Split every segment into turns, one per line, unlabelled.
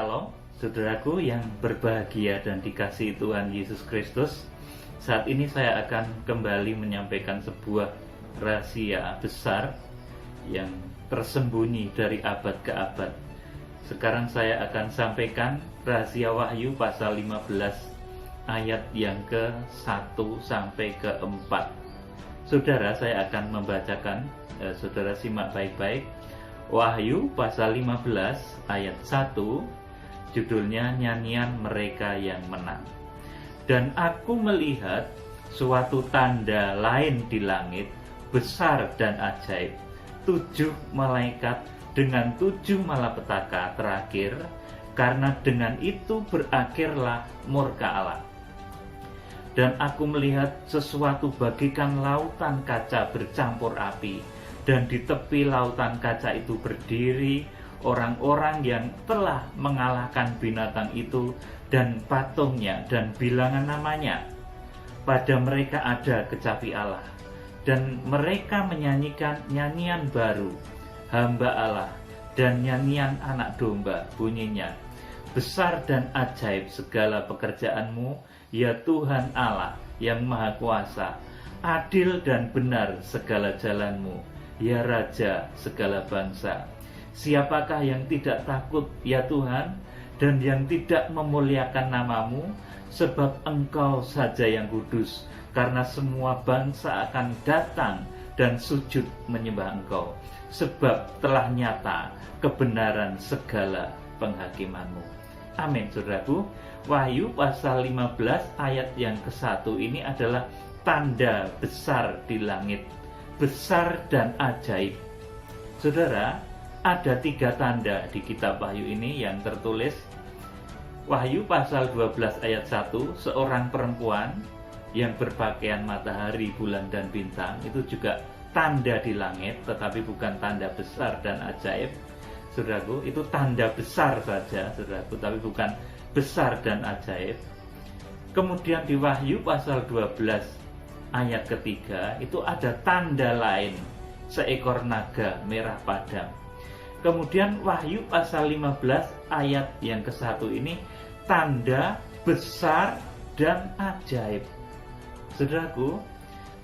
Shalom, saudaraku yang berbahagia dan dikasihi Tuhan Yesus Kristus. Saat ini saya akan kembali menyampaikan sebuah rahasia besar yang tersembunyi dari abad ke abad. Sekarang saya akan sampaikan rahasia Wahyu pasal 15 ayat yang ke-1 sampai ke-4. Saudara, saya akan membacakan, saudara simak baik-baik. Wahyu pasal 15 ayat 1, judulnya Nyanyian Mereka yang Menang. Dan aku melihat suatu tanda lain di langit, besar dan ajaib, 7 malaikat dengan 7 malapetaka terakhir, karena dengan itu berakhirlah murka Allah. Dan aku melihat sesuatu bagikan lautan kaca bercampur api, dan di tepi lautan kaca itu berdiri orang-orang yang telah mengalahkan binatang itu dan patungnya dan bilangan namanya. Pada mereka ada kecapi Allah, dan mereka menyanyikan nyanyian baru, hamba Allah, dan nyanyian anak domba, bunyinya, besar dan ajaib segala pekerjaanmu, ya Tuhan Allah yang Maha Kuasa, adil dan benar segala jalanmu, ya Raja segala bangsa. Siapakah yang tidak takut, ya Tuhan, dan yang tidak memuliakan namamu, sebab Engkau saja yang kudus, karena semua bangsa akan datang dan sujud menyembah Engkau, sebab telah nyata kebenaran segala penghakimanmu. Amin, saudaraku. Wahyu pasal 15 ayat yang ke-1 ini adalah tanda besar di langit, besar dan ajaib. Saudara, ada 3 tanda di kitab Wahyu ini yang tertulis. Wahyu pasal 12 ayat 1, seorang perempuan yang berpakaian matahari, bulan dan bintang, itu juga tanda di langit, tetapi bukan tanda besar dan ajaib. Saudaraku, itu tanda besar saja, saudaraku, tapi bukan besar dan ajaib. Kemudian di Wahyu pasal 12 ayat ketiga itu ada tanda lain, seekor naga merah padam. Kemudian Wahyu pasal 15 ayat yang ke-1 ini tanda besar dan ajaib. Saudaraku,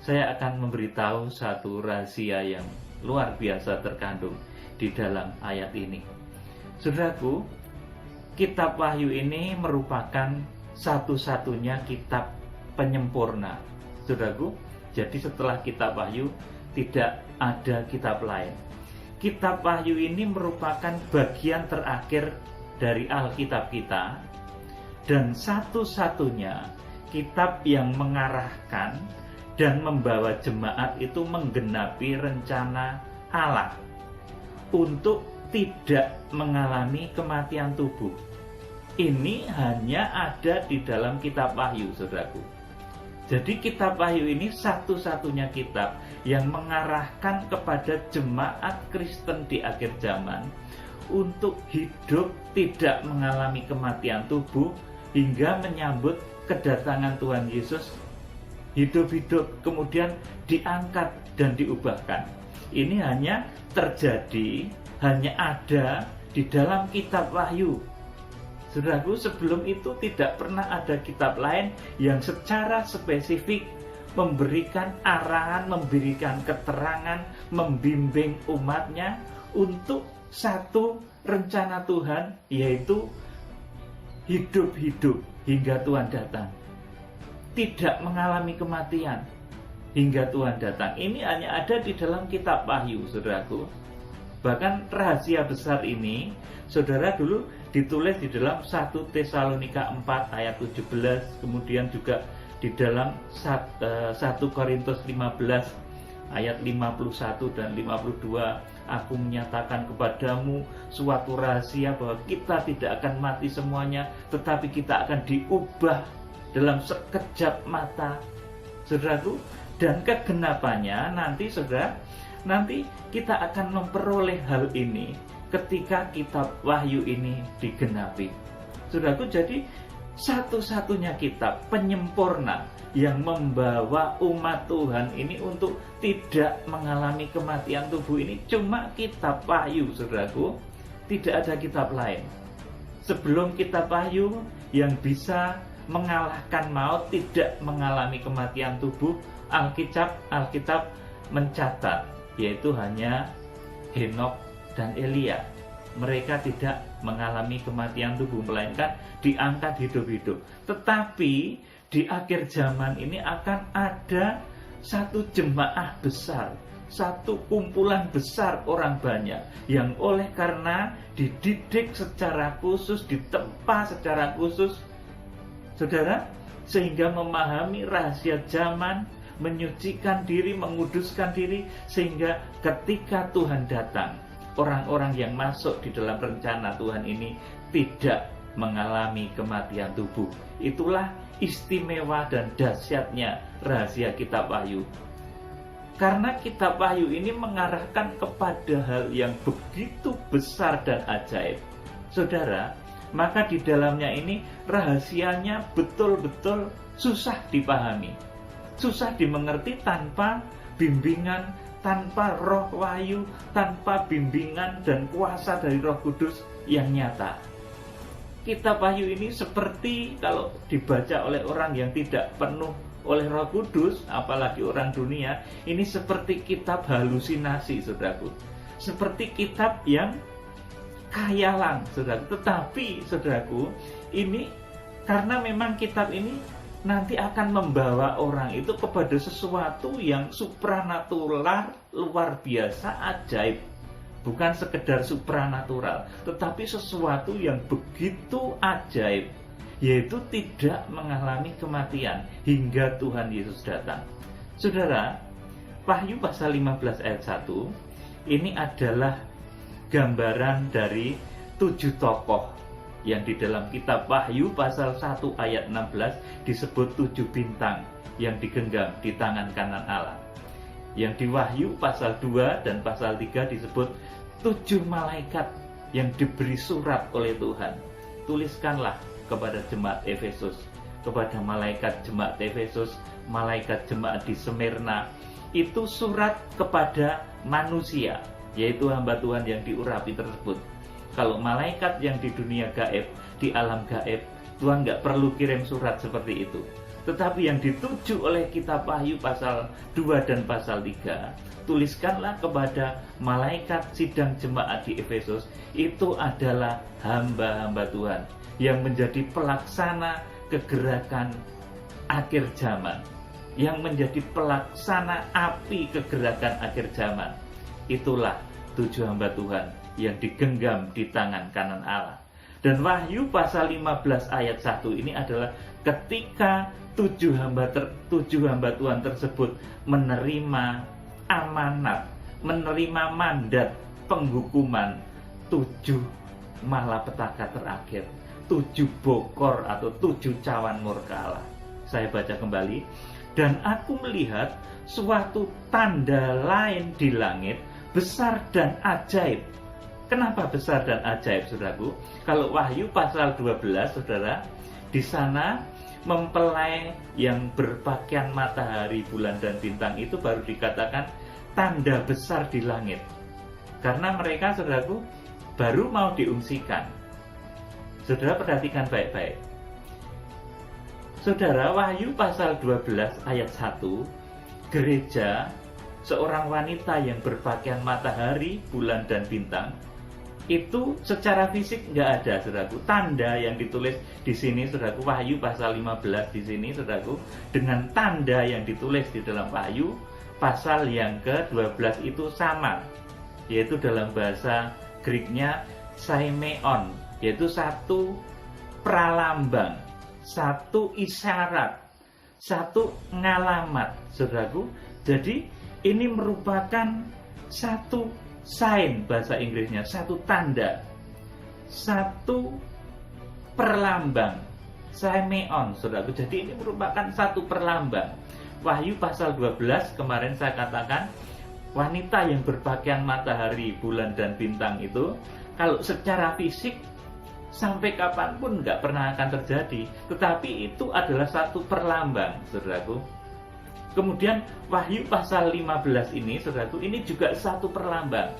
saya akan memberitahu satu rahasia yang luar biasa terkandung di dalam ayat ini. Saudaraku, kitab Wahyu ini merupakan satu-satunya kitab penyempurna. Saudaraku, jadi setelah kitab Wahyu tidak ada kitab lain. Kitab Wahyu ini merupakan bagian terakhir dari Alkitab kita, dan satu-satunya kitab yang mengarahkan dan membawa jemaat itu menggenapi rencana Allah untuk tidak mengalami kematian tubuh. Ini hanya ada di dalam kitab Wahyu, saudaraku. Jadi kitab Wahyu ini satu-satunya kitab yang mengarahkan kepada jemaat Kristen di akhir zaman untuk hidup tidak mengalami kematian tubuh hingga menyambut kedatangan Tuhan Yesus, hidup-hidup kemudian diangkat dan diubahkan. Ini hanya terjadi, hanya ada di dalam kitab Wahyu. Saudaraku, sebelum itu tidak pernah ada kitab lain yang secara spesifik memberikan arahan, memberikan keterangan, membimbing umatnya untuk satu rencana Tuhan, yaitu hidup-hidup hingga Tuhan datang, tidak mengalami kematian hingga Tuhan datang. Ini hanya ada di dalam kitab Wahyu, saudaraku. Bahkan rahasia besar ini, saudara, dulu ditulis di dalam 1 Tesalonika 4 ayat 17, kemudian juga di dalam 1 Korintus 15 ayat 51 dan 52. Aku menyatakan kepadamu suatu rahasia bahwa kita tidak akan mati semuanya, tetapi kita akan diubah dalam sekejap mata. Saudaraku, dan kegenapannya nanti, saudara, nanti kita akan memperoleh hal ini ketika kitab Wahyu ini digenapi. Saudaraku, jadi satu-satunya kitab penyempurna yang membawa umat Tuhan ini untuk tidak mengalami kematian tubuh ini cuma kitab Wahyu, saudaraku. Tidak ada kitab lain. sebelum kitab Wahyu yang bisa mengalahkan maut, tidak mengalami kematian tubuh, Alkitab mencatat, yaitu hanya Henokh dan Elia. Mereka tidak mengalami kematian tubuh, melainkan diangkat hidup-hidup. Tetapi di akhir zaman ini akan ada satu jemaah besar, satu kumpulan besar orang banyak yang oleh karena dididik secara khusus, ditempa secara khusus, saudara, sehingga memahami rahasia zaman, menyucikan diri, menguduskan diri, sehingga ketika Tuhan datang, orang-orang yang masuk di dalam rencana Tuhan ini tidak mengalami kematian tubuh. Itulah istimewa dan dahsyatnya rahasia kitab Wahyu. Karena kitab Wahyu ini mengarahkan kepada hal yang begitu besar dan ajaib, saudara, maka di dalamnya ini rahasianya betul-betul susah dipahami, susah dimengerti tanpa bimbingan, tanpa roh wahyu, tanpa bimbingan dan kuasa dari Roh Kudus yang nyata. Kitab Wahyu ini seperti kalau dibaca oleh orang yang tidak penuh oleh Roh Kudus, apalagi orang dunia, ini seperti kitab halusinasi, saudaraku. Seperti kitab yang khayalan, saudaraku. Tetapi, saudaraku, ini karena memang kitab ini nanti akan membawa orang itu kepada sesuatu yang supranatural, luar biasa, ajaib. Bukan sekedar supranatural, tetapi sesuatu yang begitu ajaib, yaitu tidak mengalami kematian hingga Tuhan Yesus datang. Saudara, Wahyu pasal 15 ayat 1 ini adalah gambaran dari 7 tokoh yang di dalam kitab Wahyu pasal 1 ayat 16 disebut 7 bintang yang digenggam di tangan kanan Allah. Yang di Wahyu pasal 2 dan pasal 3 disebut 7 malaikat yang diberi surat oleh Tuhan. Tuliskanlah kepada jemaat Efesus, kepada malaikat jemaat Efesus, malaikat jemaat di Smyrna. Itu surat kepada manusia, yaitu hamba Tuhan yang diurapi tersebut. Kalau malaikat yang di dunia gaib, di alam gaib, Tuhan nggak perlu kirim surat seperti itu. Tetapi yang dituju oleh kitab Wahyu pasal 2 dan pasal 3, tuliskanlah kepada malaikat sidang jemaat di Efesus. Itu adalah hamba-hamba Tuhan yang menjadi pelaksana kegerakan akhir zaman, yang menjadi pelaksana api kegerakan akhir zaman. Itulah 7 hamba Tuhan yang digenggam di tangan kanan Allah. Dan Wahyu pasal 15 ayat 1 ini adalah ketika 7 hamba Tuhan tersebut menerima amanat, menerima mandat penghukuman 7 malapetaka terakhir, 7 bokor atau 7 cawan murka Allah. Saya baca kembali. Dan aku melihat suatu tanda lain di langit, besar dan ajaib. Kenapa besar dan ajaib, saudaraku? Kalau Wahyu pasal 12, saudara, di sana mempelai yang berpakaian matahari, bulan, dan bintang itu baru dikatakan tanda besar di langit. Karena mereka, saudaraku, baru mau diungsikan. Saudara perhatikan baik-baik. Saudara, Wahyu pasal 12 ayat 1, gereja, seorang wanita yang berpakaian matahari, bulan, dan bintang, itu secara fisik nggak ada, saudaraku. Tanda yang ditulis di sini, saudaraku, Wahyu pasal 15 di sini, saudaraku, dengan tanda yang ditulis di dalam Wahyu pasal yang ke-12 itu sama, yaitu dalam bahasa Greeknya saimeon, yaitu satu pralambang, satu isyarat, satu ngalamat, saudaraku. Jadi ini merupakan satu sign, bahasa Inggrisnya, satu tanda, satu perlambang, saimeon, saudaraku. Jadi ini merupakan satu perlambang. Wahyu pasal 12 kemarin saya katakan, wanita yang berpakaian matahari, bulan, dan bintang itu, kalau secara fisik sampai kapanpun nggak pernah akan terjadi, tetapi itu adalah satu perlambang, saudaraku. Kemudian Wahyu pasal 15 ini, saudaraku, ini juga satu perlambang.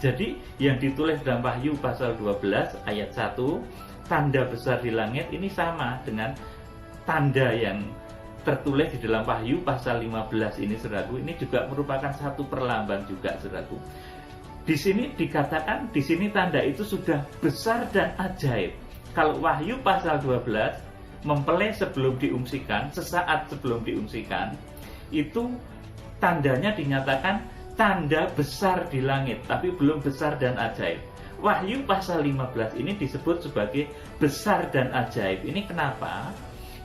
Jadi yang ditulis dalam Wahyu pasal 12 ayat 1, tanda besar di langit ini sama dengan tanda yang tertulis di dalam Wahyu pasal 15 ini, saudaraku. Ini juga merupakan satu perlambang juga, saudaraku. Di sini dikatakan, di sini tanda itu sudah besar dan ajaib. Kalau Wahyu pasal 12 mempelai sebelum diungsikan, sesaat sebelum diungsikan, itu tandanya dinyatakan tanda besar di langit, tapi belum besar dan ajaib. Wahyu pasal 15 ini disebut sebagai besar dan ajaib. Ini kenapa?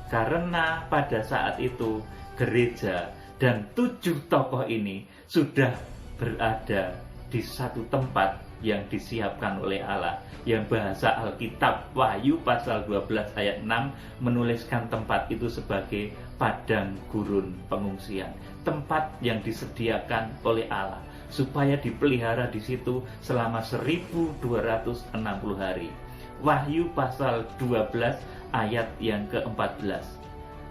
Karena pada saat itu gereja dan 7 tokoh ini sudah berada di satu tempat yang disiapkan oleh Allah, yang bahasa Alkitab Wahyu pasal 12 ayat 6 menuliskan tempat itu sebagai padang gurun pengungsian, tempat yang disediakan oleh Allah supaya dipelihara di situ selama 1260 hari. Wahyu pasal 12 ayat yang ke-14.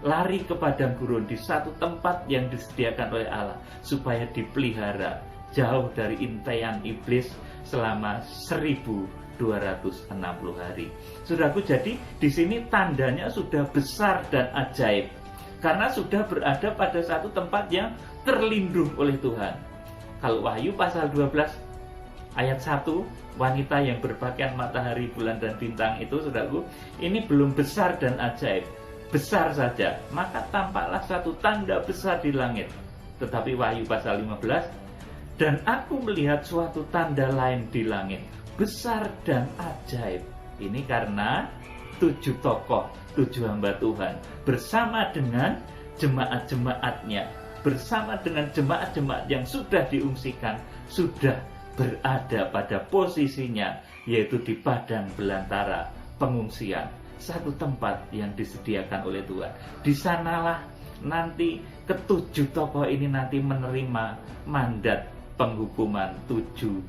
Lari ke padang gurun di satu tempat yang disediakan oleh Allah supaya dipelihara jauh dari intaian iblis selama 1260 hari. Saudaraku, jadi di sini tandanya sudah besar dan ajaib karena sudah berada pada satu tempat yang terlindung oleh Tuhan. Kalau Wahyu pasal 12 ayat 1, wanita yang berpakaian matahari, bulan dan bintang itu, saudaraku, ini belum besar dan ajaib. Besar saja, maka tampaklah satu tanda besar di langit. Tetapi Wahyu pasal 15, dan aku melihat suatu tanda lain di langit, besar dan ajaib. Ini karena 7 tokoh, 7 hamba Tuhan bersama dengan jemaat-jemaatnya, bersama dengan jemaat-jemaat yang sudah diungsikan, sudah berada pada posisinya, yaitu di padang belantara pengungsian, satu tempat yang disediakan oleh Tuhan. Di sanalah nanti ke-7 tokoh ini nanti menerima mandat penghukuman 7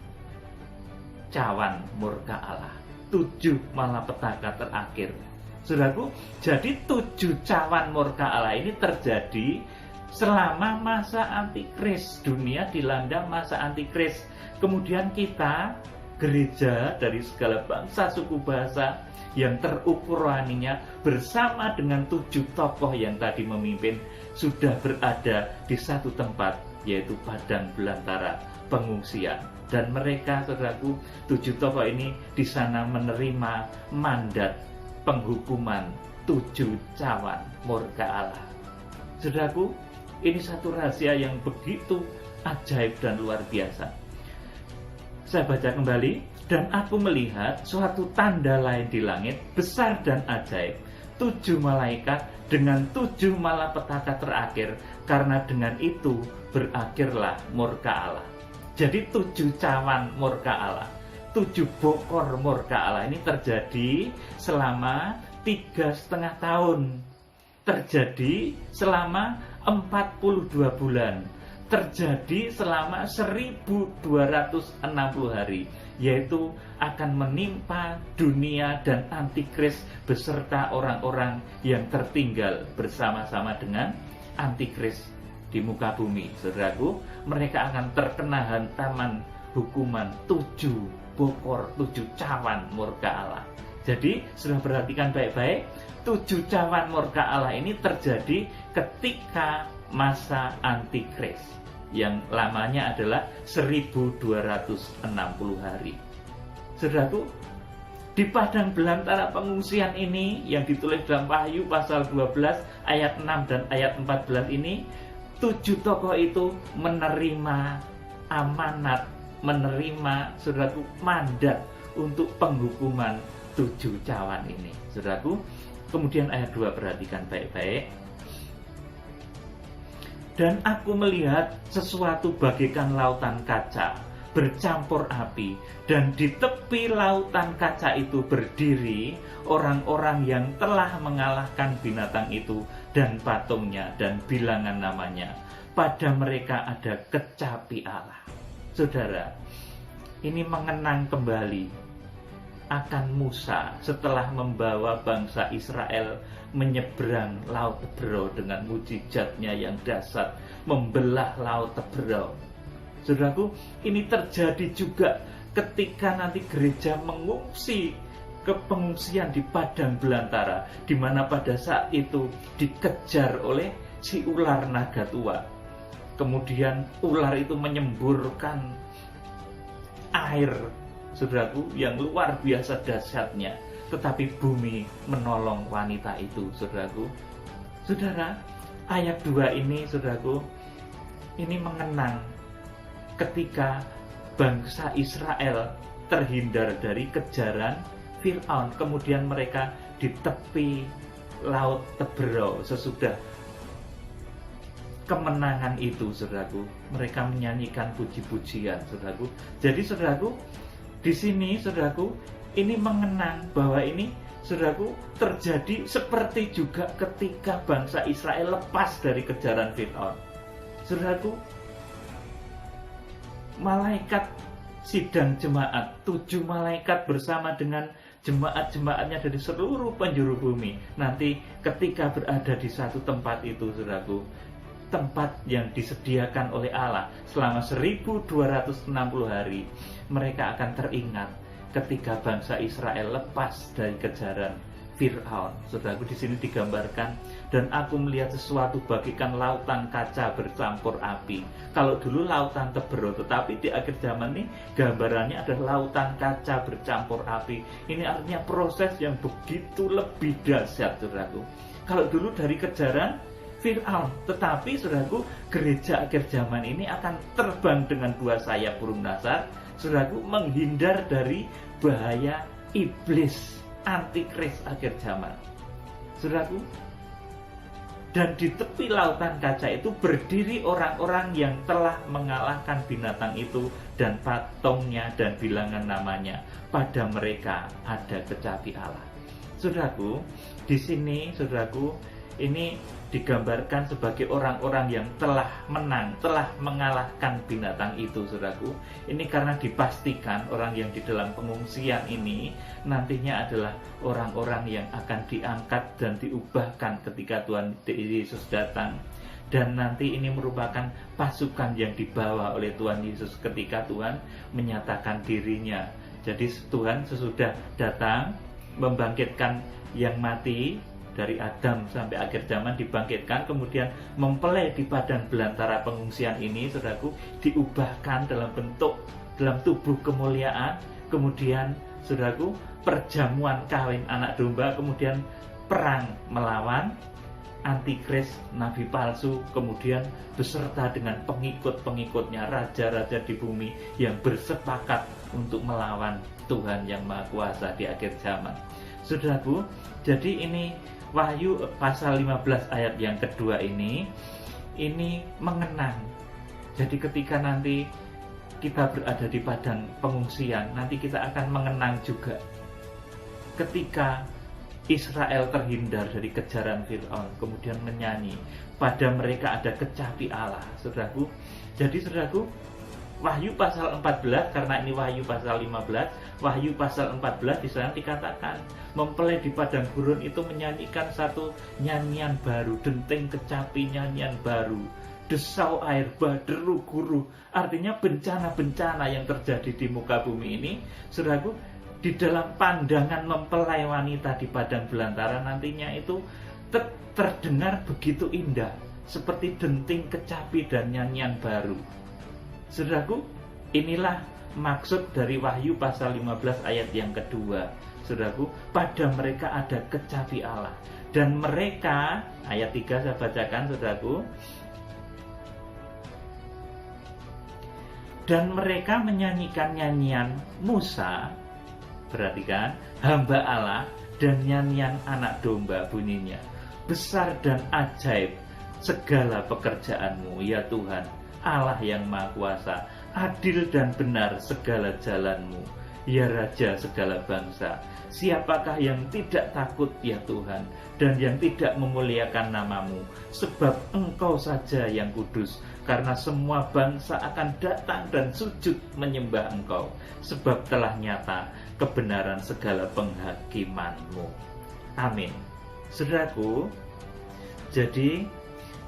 cawan murka Allah, 7 malapetaka terakhir. Saudaraku, jadi 7 cawan murka Allah ini terjadi selama masa antikris. Dunia dilanda masa antikris. Kemudian kita, gereja dari segala bangsa, suku, bahasa yang terukur rohaninya bersama dengan 7 tokoh yang tadi memimpin sudah berada di satu tempat, yaitu padang belantara pengungsian. Dan mereka, saudaraku, 7 tokoh ini di sana menerima mandat penghukuman 7 cawan murka Allah. Saudaraku, ini satu rahasia yang begitu ajaib dan luar biasa. Saya baca kembali, dan aku melihat suatu tanda lain di langit, besar dan ajaib, 7 malaikat dengan 7 malapetaka terakhir, karena dengan itu berakhirlah murka Allah. Jadi 7 cawan murka Allah, 7 bokor murka Allah ini terjadi selama 3,5 tahun, terjadi selama 42 bulan, terjadi selama 1260 hari, yaitu akan menimpa dunia dan antikris beserta orang-orang yang tertinggal bersama-sama dengan antikris di muka bumi. Saudaraku, mereka akan terkena hantaman hukuman 7 bokor, 7 cawan murka Allah. Jadi, sudah perhatikan baik-baik, 7 cawan murka Allah ini terjadi ketika masa antikris, yang lamanya adalah 1260 hari. Saudaraku, di padang belantara pengungsian ini yang ditulis dalam Wahyu pasal 12 ayat 6 dan ayat 14 ini, 7 tokoh itu menerima amanat, menerima, saudaraku, mandat untuk penghukuman 7 cawan ini. Saudaraku, kemudian ayat 2 perhatikan baik-baik. Dan aku melihat sesuatu bagaikan lautan kaca bercampur api, dan di tepi lautan kaca itu berdiri orang-orang yang telah mengalahkan binatang itu dan patungnya dan bilangan namanya. Pada mereka ada kecapi Allah. Saudara, ini mengenang kembali akan Musa setelah membawa bangsa Israel menyeberang Laut Teberau dengan mujizatnya yang dahsyat, membelah Laut Teberau. Saudaraku, ini terjadi juga ketika nanti gereja mengungsi ke pengungsian di padang belantara, di mana pada saat itu dikejar oleh si ular naga tua. Kemudian ular itu menyemburkan air, saudaraku, yang luar biasa dahsyatnya. Tetapi bumi menolong wanita itu, saudaraku. Saudara, ayat 2 ini, saudaraku, ini mengenang ketika bangsa Israel terhindar dari kejaran Fir'aun, kemudian mereka di tepi laut Teberau. Sesudah kemenangan itu, saudaraku, mereka menyanyikan puji-pujian, saudaraku. Jadi, saudaraku, di sini, saudaraku, ini mengenang bahwa ini, saudaraku, terjadi seperti juga ketika bangsa Israel lepas dari kejaran Fir'aun. Saudaraku, malaikat sidang jemaat, 7 malaikat bersama dengan jemaat-jemaatnya dari seluruh penjuru bumi, nanti ketika berada di satu tempat itu, saudaraku, tempat yang disediakan oleh Allah selama 1260 hari, mereka akan teringat ketika bangsa Israel lepas dari kejaran Fir'aun. Saudaraku, di sini digambarkan, dan aku melihat sesuatu bagikan lautan kaca bercampur api. Kalau dulu lautan Teberau, tetapi di akhir zaman ini gambarannya adalah lautan kaca bercampur api. Ini artinya proses yang begitu lebih dahsyat, saudaraku. Kalau dulu dari kejaran Fir'aun, tetapi, saudaraku, gereja akhir zaman ini akan terbang dengan 2 sayap burung nasar, saudaraku, menghindar dari bahaya iblis, antikris akhir zaman, saudaraku. Dan di tepi lautan kaca itu berdiri orang-orang yang telah mengalahkan binatang itu dan patungnya dan bilangan namanya. Pada mereka ada kecapi Allah. Saudaraku, di sini, saudaraku, ini digambarkan sebagai orang-orang yang telah menang, telah mengalahkan binatang itu, saudaraku. Ini karena dipastikan orang yang di dalam pengungsian ini nantinya adalah orang-orang yang akan diangkat dan diubahkan ketika Tuhan Yesus datang. Dan nanti ini merupakan pasukan yang dibawa oleh Tuhan Yesus ketika Tuhan menyatakan dirinya. Jadi Tuhan sesudah datang membangkitkan yang mati, dari Adam sampai akhir zaman dibangkitkan, kemudian mempelai di padang belantara pengungsian ini, saudaraku, diubahkan dalam bentuk, dalam tubuh kemuliaan, kemudian, saudaraku, perjamuan kawin anak domba, kemudian perang melawan antikris, nabi palsu, kemudian beserta dengan pengikut-pengikutnya, raja-raja di bumi yang bersepakat untuk melawan Tuhan yang Maha Kuasa di akhir zaman. Saudaraku, jadi ini Wahyu pasal 15 ayat yang kedua ini mengenang. Jadi ketika nanti kita berada di padang pengungsian, nanti kita akan mengenang juga ketika Israel terhindar dari kejaran Fir'aun, kemudian menyanyi, pada mereka ada kecapi Allah, saudaraku. Jadi, saudaraku, Wahyu pasal 14, karena ini Wahyu pasal 15, Wahyu pasal 14 di sana dikatakan mempelai di padang gurun itu menyanyikan satu nyanyian baru, denting kecapi nyanyian baru, desau air bah, deru guru. Artinya bencana-bencana yang terjadi di muka bumi ini, saudaraku, di dalam pandangan mempelai wanita di padang belantara nantinya itu terdengar begitu indah, seperti denting kecapi dan nyanyian baru. Saudaraku, inilah maksud dari Wahyu pasal 15 ayat yang kedua. Saudaraku, pada mereka ada kecapi Allah. Dan mereka, ayat 3 saya bacakan, saudaraku. Dan mereka menyanyikan nyanyian Musa, perhatikan, hamba Allah, dan nyanyian anak domba bunyinya. Besar dan ajaib segala pekerjaanmu, ya Tuhan, Allah yang Maha Kuasa, adil dan benar segala jalanmu, ya Raja segala bangsa. Siapakah yang tidak takut, ya Tuhan, dan yang tidak memuliakan namamu? Sebab Engkau saja yang kudus, karena semua bangsa akan datang dan sujud menyembah Engkau, sebab telah nyata kebenaran segala penghakimanmu. Amin. Saudaraku, jadi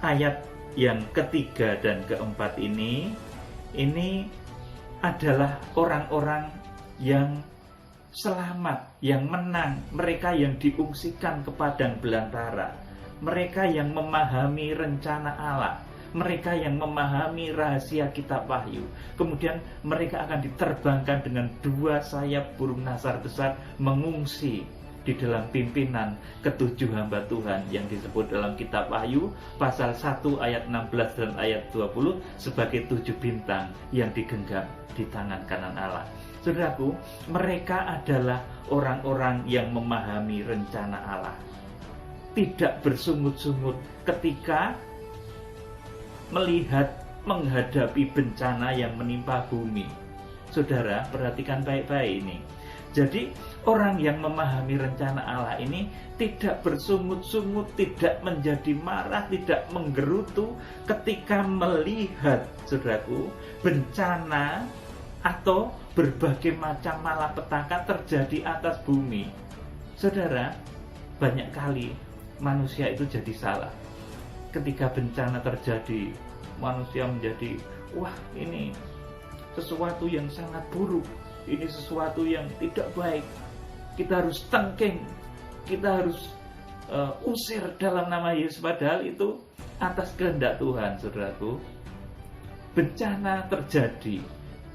ayat yang ketiga dan keempat ini adalah orang-orang yang selamat, yang menang, mereka yang diungsikan ke padang belantara, mereka yang memahami rencana Allah, mereka yang memahami rahasia kitab Wahyu. Kemudian mereka akan diterbangkan dengan 2 sayap burung nasar besar mengungsi di dalam pimpinan ke-7 hamba Tuhan yang disebut dalam kitab Wahyu pasal 1 ayat 16 dan ayat 20 sebagai 7 bintang yang digenggam di tangan kanan Allah. Saudaraku, mereka adalah orang-orang yang memahami rencana Allah, tidak bersungut-sungut ketika menghadapi bencana yang menimpa bumi. Saudara, perhatikan baik-baik ini. Jadi, orang yang memahami rencana Allah ini tidak bersungut-sungut, tidak menjadi marah, tidak menggerutu ketika melihat, saudaraku, bencana atau berbagai macam malapetaka terjadi atas bumi. Saudara, banyak kali manusia itu jadi salah. Ketika bencana terjadi, manusia menjadi, wah, ini sesuatu yang sangat buruk, ini sesuatu yang tidak baik, kita harus tangking, kita harus usir dalam nama Yesus. Padahal itu atas kehendak Tuhan. Saudaraku, bencana terjadi,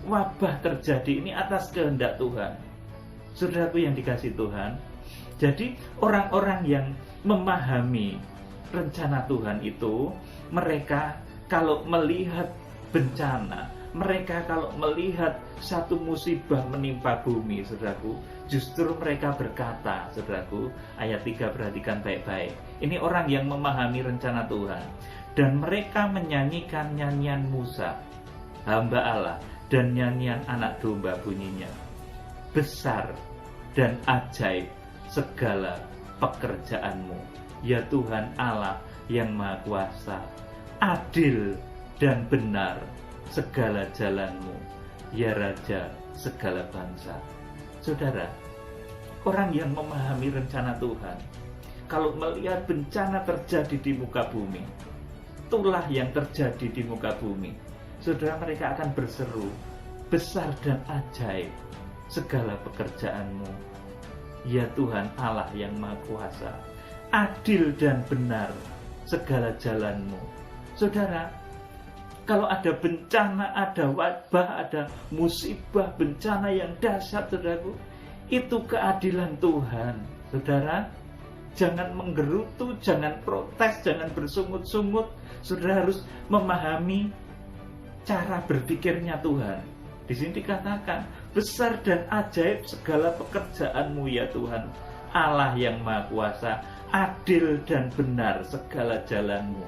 wabah terjadi, ini atas kehendak Tuhan. Saudaraku yang dikasihi Tuhan, jadi orang-orang yang memahami rencana Tuhan itu, mereka kalau melihat bencana, mereka kalau melihat satu musibah menimpa bumi, saudaraku, justru mereka berkata, saudaraku, ayat 3 perhatikan baik-baik. Ini orang yang memahami rencana Tuhan. Dan mereka menyanyikan nyanyian Musa, hamba Allah, dan nyanyian anak domba bunyinya. Besar dan ajaib segala pekerjaanmu, ya Tuhan Allah yang Maha Kuasa. Adil dan benar segala jalanmu, ya Raja segala bangsa. Saudara, orang yang memahami rencana Tuhan, kalau melihat bencana terjadi di muka bumi, itulah yang terjadi di muka bumi, saudara, mereka akan berseru, besar dan ajaib segala pekerjaanmu, ya Tuhan Allah yang Maha Kuasa. Adil dan benar segala jalanmu. Saudara, kalau ada bencana, ada wabah, ada musibah, bencana yang dahsyat, saudaraku, itu keadilan Tuhan. Saudara, jangan menggerutu, jangan protes, jangan bersungut-sungut. Saudara harus memahami cara berpikirnya Tuhan. Di sini dikatakan, besar dan ajaib segala pekerjaanmu, ya Tuhan Allah yang Maha Kuasa. Adil dan benar segala jalanmu.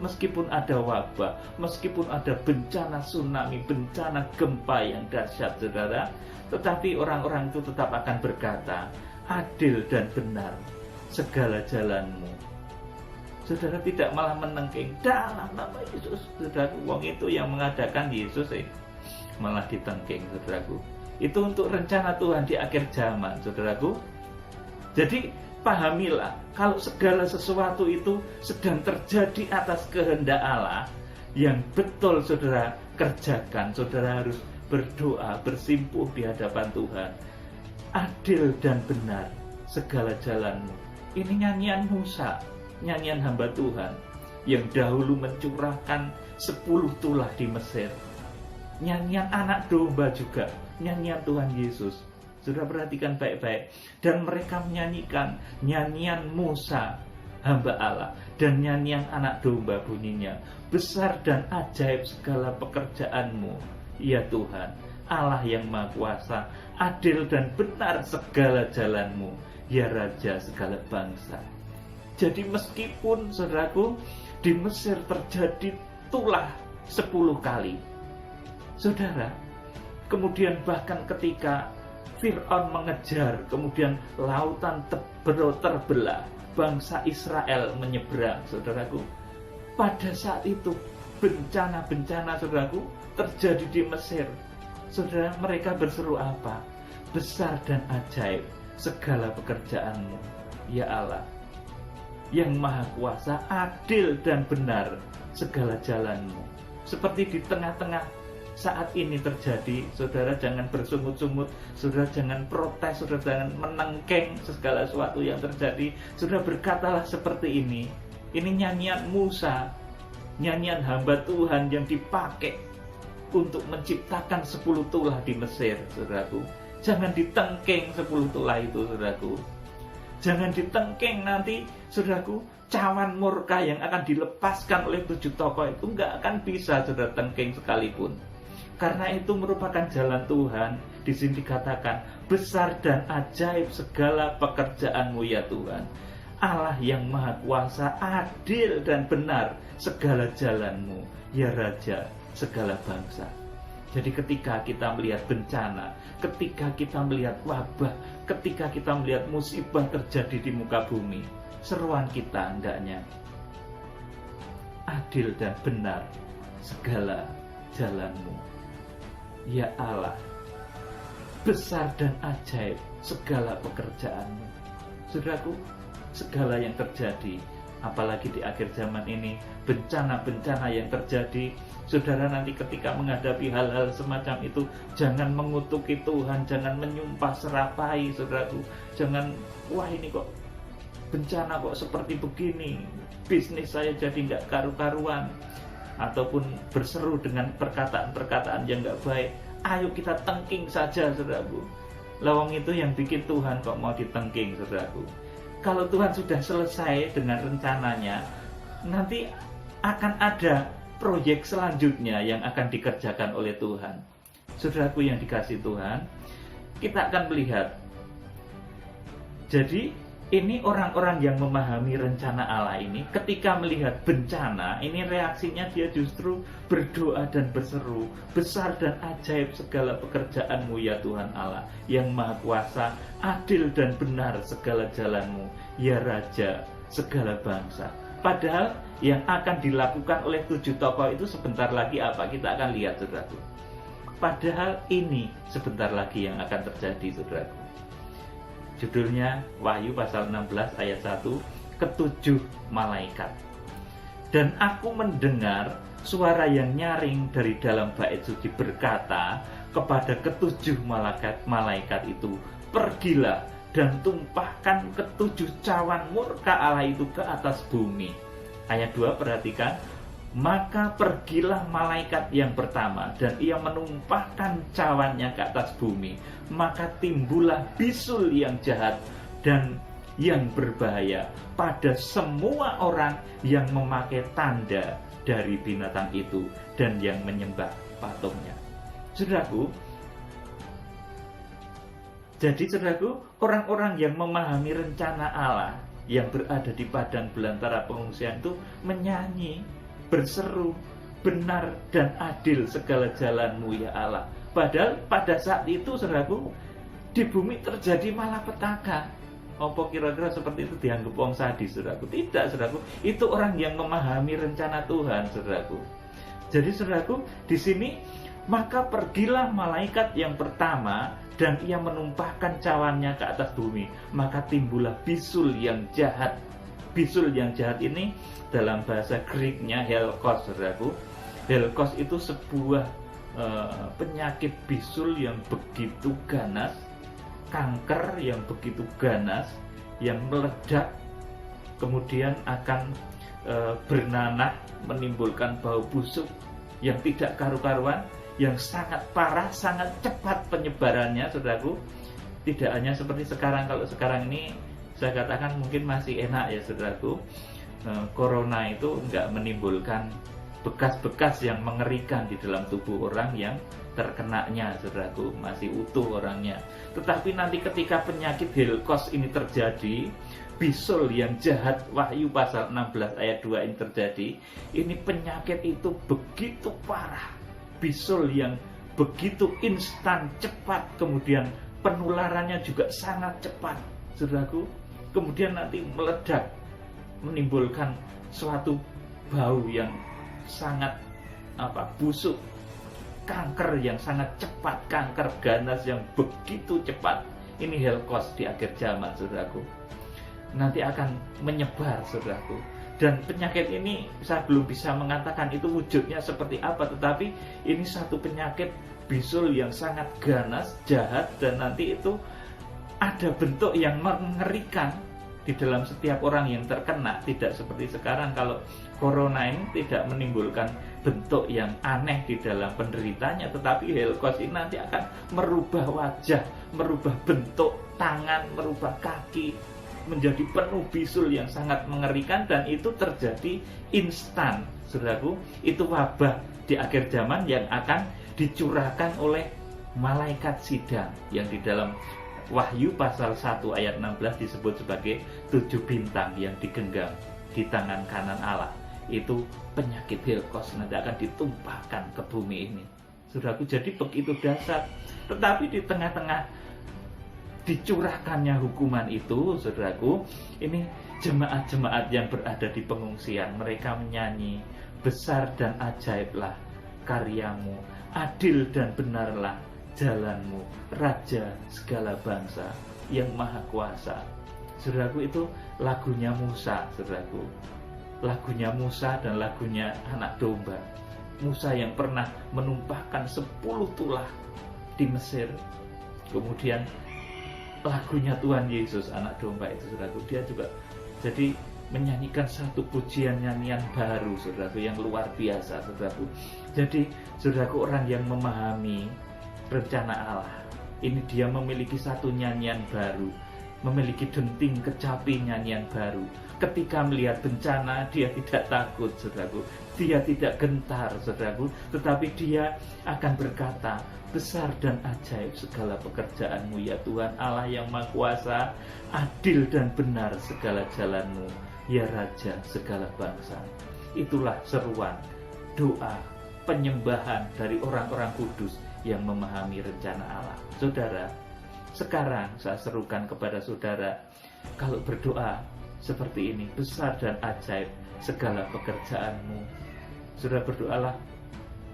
Meskipun ada wabah, meskipun ada bencana tsunami, bencana gempa yang dahsyat, saudara, tetapi orang-orang itu tetap akan berkata, adil dan benar segala jalanmu. Saudara, tidak malah menengking dalam nama Yesus. Saudara, wong itu yang mengadakan Yesus malah ditengking, saudaraku. Itu untuk rencana Tuhan di akhir zaman, saudaraku. Jadi pahamilah, kalau segala sesuatu itu sedang terjadi atas kehendak Allah, yang betul saudara kerjakan. Saudara harus berdoa, bersimpuh di hadapan Tuhan. Adil dan benar segala jalanmu. Ini nyanyian Musa, nyanyian hamba Tuhan yang dahulu mencurahkan 10 tulah di Mesir. Nyanyian anak domba juga, nyanyian Tuhan Yesus. Sudah perhatikan baik-baik. Dan mereka menyanyikan nyanyian Musa, hamba Allah, dan nyanyian anak domba bunyinya. Besar dan ajaib segala pekerjaanmu, ya Tuhan Allah yang Maha Kuasa. Adil dan benar segala jalanmu, ya Raja segala bangsa. Jadi meskipun, saudaraku, di Mesir terjadi tulah 10 kali, saudara, kemudian bahkan ketika Fir'aun mengejar, kemudian lautan terbelah, bangsa Israel menyeberang, saudaraku. Pada saat itu bencana-bencana, saudaraku, terjadi di Mesir. Saudara, mereka berseru apa? Besar dan ajaib segala pekerjaanmu, ya Allah yang Maha Kuasa. Adil dan benar segala jalanmu. Seperti di tengah-tengah saat ini terjadi, saudara jangan bersungut-sungut, saudara jangan protes, saudara jangan menengkeng segala sesuatu yang terjadi. Saudara berkatalah seperti ini. Ini nyanyian Musa, nyanyian hamba Tuhan yang dipakai untuk menciptakan 10 tulah di Mesir, saudaraku. Jangan ditengkeng 10 tulah itu, saudaraku. Jangan ditengkeng nanti, saudaraku, cawan murka yang akan dilepaskan oleh 7 tokoh itu nggak akan bisa saudara tengkeng sekalipun. Karena itu merupakan jalan Tuhan. Di sini dikatakan, besar dan ajaib segala pekerjaanmu ya Tuhan. Allah yang maha kuasa, adil dan benar segala jalanmu, ya Raja segala bangsa. Jadi ketika kita melihat bencana, ketika kita melihat wabah, ketika kita melihat musibah terjadi di muka bumi, seruan kita hendaknya adil dan benar segala jalanmu, ya Allah, besar dan ajaib segala pekerjaanmu. Saudaraku, segala yang terjadi, apalagi di akhir zaman ini, bencana-bencana yang terjadi, saudara nanti ketika menghadapi hal-hal semacam itu, jangan mengutuki Tuhan, jangan menyumpah serapai, saudaraku. Jangan, wah ini kok bencana kok seperti begini, bisnis saya jadi nggak karu-karuan, ataupun berseru dengan perkataan-perkataan yang nggak baik. Ayo kita tengking saja, saudaraku. Lawang itu yang bikin Tuhan kok mau ditengking, saudaraku. Kalau Tuhan sudah selesai dengan rencananya, nanti akan ada proyek selanjutnya yang akan dikerjakan oleh Tuhan. Saudaraku yang dikasih Tuhan, kita akan melihat. Jadi ini orang-orang yang memahami rencana Allah ini, ketika melihat bencana, ini reaksinya dia justru berdoa dan berseru, besar dan ajaib segala pekerjaanmu ya Tuhan Allah, yang maha kuasa, adil dan benar segala jalanmu, ya Raja segala bangsa. Padahal yang akan dilakukan oleh 7 tokoh itu sebentar lagi apa? Kita akan lihat, saudaraku. Padahal ini sebentar lagi yang akan terjadi, saudaraku. Judulnya Wahyu pasal 16 ayat 1, ketujuh malaikat. Dan aku mendengar suara yang nyaring dari dalam bait suci berkata kepada ketujuh malaikat itu, pergilah dan tumpahkan ketujuh cawan murka Allah itu ke atas bumi. Ayat 2 perhatikan, maka pergilah malaikat yang pertama dan ia menumpahkan cawannya ke atas bumi, maka timbullah bisul yang jahat dan yang berbahaya pada semua orang yang memakai tanda dari binatang itu dan yang menyembah patungnya. Saudaraku, jadi saudaraku, orang-orang yang memahami rencana Allah yang berada di padang belantara pengungsian itu menyanyi, berseru, benar dan adil segala jalanmu ya Allah. Padahal pada saat itu, saudaraku, di bumi terjadi malapetaka. Apa kira-kira seperti itu dianggap wong sadis, saudaraku? Tidak, saudaraku. Itu orang yang memahami rencana Tuhan, saudaraku. Jadi, saudaraku, di sini maka pergilah malaikat yang pertama dan ia menumpahkan cawannya ke atas bumi, maka timbullah bisul yang jahat. Bisul yang jahat ini dalam bahasa Greeknya helkos, saudaraku. Helkos itu sebuah penyakit bisul yang begitu ganas, kanker yang begitu ganas, yang meledak, kemudian akan bernanah, menimbulkan bau busuk yang tidak karu-karuan, yang sangat parah, sangat cepat penyebarannya, saudaraku. Tidak hanya seperti sekarang. Kalau sekarang ini saya katakan mungkin masih enak ya, saudaraku. Corona itu nggak menimbulkan bekas-bekas yang mengerikan di dalam tubuh orang yang terkenanya, saudaraku, masih utuh orangnya. Tetapi nanti ketika penyakit helkos ini terjadi, bisul yang jahat, Wahyu pasal 16 ayat 2 ini terjadi, ini penyakit itu begitu parah, bisul yang begitu instan, cepat, kemudian penularannya juga sangat cepat, saudaraku. Kemudian nanti meledak, menimbulkan suatu bau yang sangat busuk, kanker yang sangat cepat, kanker ganas yang begitu cepat. Ini helkos di akhir zaman, saudaraku. Nanti akan menyebar, saudaraku. Dan penyakit ini saya belum bisa mengatakan itu wujudnya seperti apa, tetapi ini satu penyakit bisul yang sangat ganas, jahat, dan nanti itu ada bentuk yang mengerikan di dalam setiap orang yang terkena. Tidak seperti sekarang, kalau corona ini tidak menimbulkan bentuk yang aneh di dalam penderitanya, tetapi Holocaust ini nanti akan merubah wajah, merubah bentuk tangan, merubah kaki, menjadi penuh bisul yang sangat mengerikan, dan itu terjadi instan, saudaraku. Itu wabah di akhir zaman yang akan dicurahkan oleh malaikat sidang, yang di dalam Wahyu pasal 1 ayat 16 disebut sebagai 7 bintang yang digenggam di tangan kanan Allah. Itu penyakit Holocaust nanti akan ditumpahkan ke bumi ini, saudaraku. Jadi begitu dahsyat. Tetapi di tengah-tengah dicurahkannya hukuman itu, saudaraku, ini jemaat-jemaat yang berada di pengungsian, mereka menyanyi, besar dan ajaiblah karyamu, adil dan benarlah jalanmu, Raja segala bangsa yang maha kuasa. Saudaraku, itu lagunya Musa, saudaraku. Lagunya Musa dan lagunya anak domba. Musa yang pernah menumpahkan 10 tulah di Mesir. Kemudian lagunya Tuhan Yesus anak domba itu, saudaraku, dia juga jadi menyanyikan satu pujian nyanyian baru, saudaraku, yang luar biasa, saudaraku. Jadi saudaraku, orang yang memahami rencana Allah ini, dia memiliki satu nyanyian baru, memiliki denting kecapi nyanyian baru. Ketika melihat bencana, dia tidak takut, saudaraku, dia tidak gentar, saudaraku, tetapi dia akan berkata, besar dan ajaib segala pekerjaanmu ya Tuhan Allah yang Maha Kuasa, adil dan benar segala jalanmu ya Raja segala bangsa. Itulah seruan doa penyembahan dari orang-orang kudus yang memahami rencana Allah. Saudara, sekarang saya serukan kepada saudara, kalau berdoa seperti ini, besar dan ajaib segala pekerjaanmu, saudara berdoalah,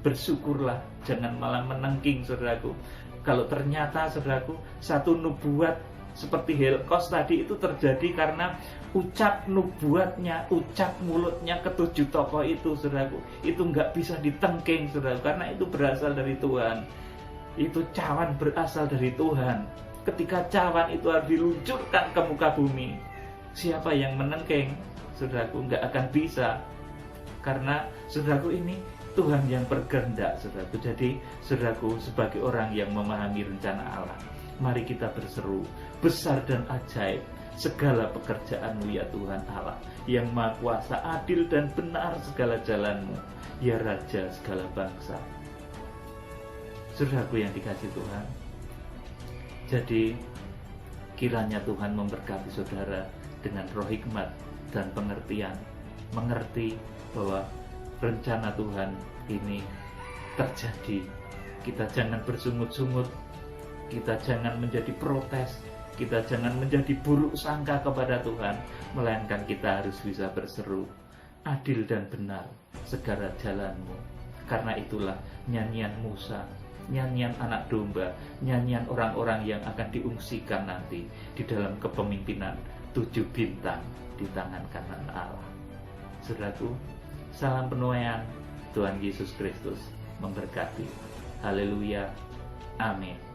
bersyukurlah, jangan malah menengking, saudaraku. Kalau ternyata, saudaraku, satu nubuat seperti Holocaust tadi itu terjadi karena ucap nubuatnya, ucap mulutnya ketujuh tokoh itu, saudaraku, itu nggak bisa ditengking, saudaraku, karena itu berasal dari Tuhan. Itu cawan berasal dari Tuhan. Ketika cawan itu harus diluncurkan ke muka bumi, siapa yang menengking, saudaraku? Nggak akan bisa, karena saudaraku ini Tuhan yang berkehendak, saudaraku. Jadi saudaraku, sebagai orang yang memahami rencana Allah, mari kita berseru, besar dan ajaib segala pekerjaanmu ya Tuhan Allah yang Maha Kuasa, adil dan benar segala jalanmu ya Raja segala bangsa. Saudaraku yang dikasihi Tuhan, jadi kiranya Tuhan memberkati saudara dengan roh hikmat dan pengertian, mengerti bahwa rencana Tuhan ini terjadi. Kita jangan bersungut-sungut, kita jangan menjadi protes, kita jangan menjadi buruk sangka kepada Tuhan, melainkan kita harus bisa berseru, adil dan benar segala jalanmu. Karena itulah nyanyian Musa, nyanyian anak domba, nyanyian orang-orang yang akan diungsikan nanti di dalam kepemimpinan 7 bintang di tangan kanan Allah. Saudaraku, salam penuaian, Tuhan Yesus Kristus memberkati. Haleluya. Amin.